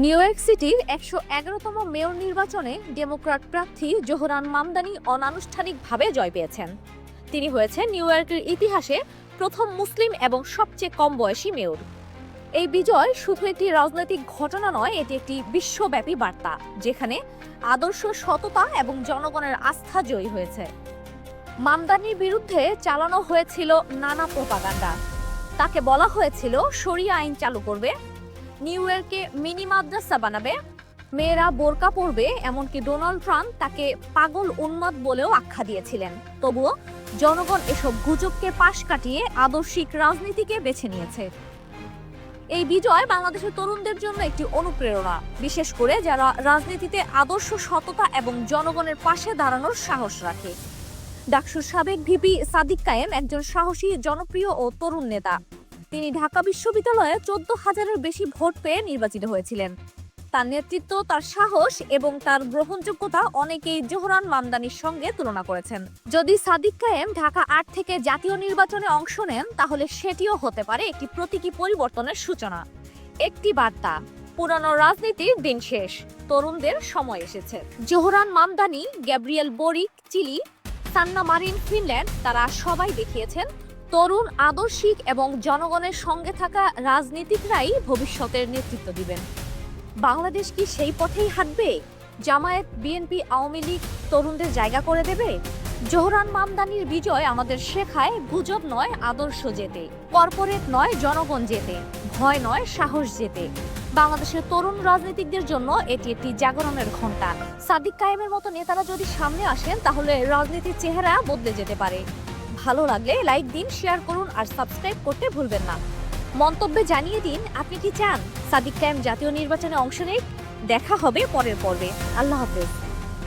New York সিটির ১১১তম mayor নির্বাচনে Democrat প্রার্থী জোহরান মামদানি অনানুষ্ঠানিকভাবে জয় পেয়েছেন। তিনি হয়েছেন নিউ ইয়র্কের ইতিহাসে প্রথম মুসলিম এবং সবচেয়ে কম বয়সী মেয়র। এই বিজয় শুধু একটি রাজনৈতিক ঘটনা নয়, এটি একটি বিশ্বব্যাপী বার্তা, যেখানে আদর্শ, সততা এবং জনগণের আস্থা জয়ী হয়েছে। মামদানির বিরুদ্ধে চালানো হয়েছিল নানা প্রোপাগান্ডা। তাকে বলা হয়েছিল শরিয়া আইন চালু করবে, নিউ ইয়র্কে মিনি মাদ্রাসা বানাবে, মেয়েরা বোরকা পরবে, এমনকি ডোনাল্ড ট্রাম্প তাকে পাগল উন্মাদ বলেও আখ্যা দিয়েছিলেন। তবুও জনগণ এসব গুজবকে পাশ কাটিয়ে আদর্শিক রাজনীতিকে বেছে নিয়েছে। এই বিজয় বাংলাদেশের তরুণদের জন্য একটি অনুপ্রেরণা, বিশেষ করে যারা রাজনীতিতে আদর্শ, সততা এবং জনগণের পাশে দাঁড়ানোর সাহস রাখে। ডাকসুর সাবেক ভিপি সাদিক কায়েম একজন সাহসী, জনপ্রিয় ও তরুণ নেতা। তিনি ঢাকা বিশ্ববিদ্যালয়ে ১৪,০০০-এর বেশি ভোট পেয়ে নির্বাচিত হয়েছিলেন। তার নেতৃত্ব, তার সাহস এবং তার গ্রহণযোগ্যতা অনেকেই জোহরান মামদানির সঙ্গে তুলনা করেছেন। যদি সাদিক কায়েম ঢাকা ৮ থেকে জাতীয় নির্বাচনে অংশ নেন, তাহলে সেটিও হতে পারে একটি প্রতীকী পরিবর্তনের সূচনা, একটি বার্তা, পুরানো রাজনীতির দিন শেষ, তরুণদের সময় এসেছে। Zohran Mamdani, Gabriel Boric Chile, Sanna Marin Finland, তারা সবাই দেখিয়েছেন তরুণ, আদর্শিক এবং জনগণের সঙ্গে থাকা রাজনীতিকরাই ভবিষ্যতের নেতৃত্ব দিবেন। বাংলাদেশ কি সেই পথেই হাঁটবে? জামায়াত, বিএনপি, আওয়ামী লীগ তরুণদের জায়গা করে দেবে? জোহরান মামদানির বিজয় আমাদের শেখায় গুজব নয়, আদর্শ যেতে, কর্পোরেট নয়, জনগণ যেতে, ভয় নয়, সাহস যেতে। বাংলাদেশের তরুণ রাজনীতিকদের জন্য এটি একটি জাগরণের ঘণ্টা। সাদিক কায়েমের মতো নেতারা যদি সামনে আসেন, তাহলে রাজনীতির চেহারা বদলে যেতে পারে। ভালো লাগলে লাইক দিন, শেয়ার করুন আর সাবস্ক্রাইব করতে ভুলবেন না। মন্তব্যে জানিয়ে দিন আপনি কি চান সাদিক কায়েম জাতীয় নির্বাচনে অংশ নেয়। দেখা হবে পরের পর্বে। আল্লাহ হাফেজ।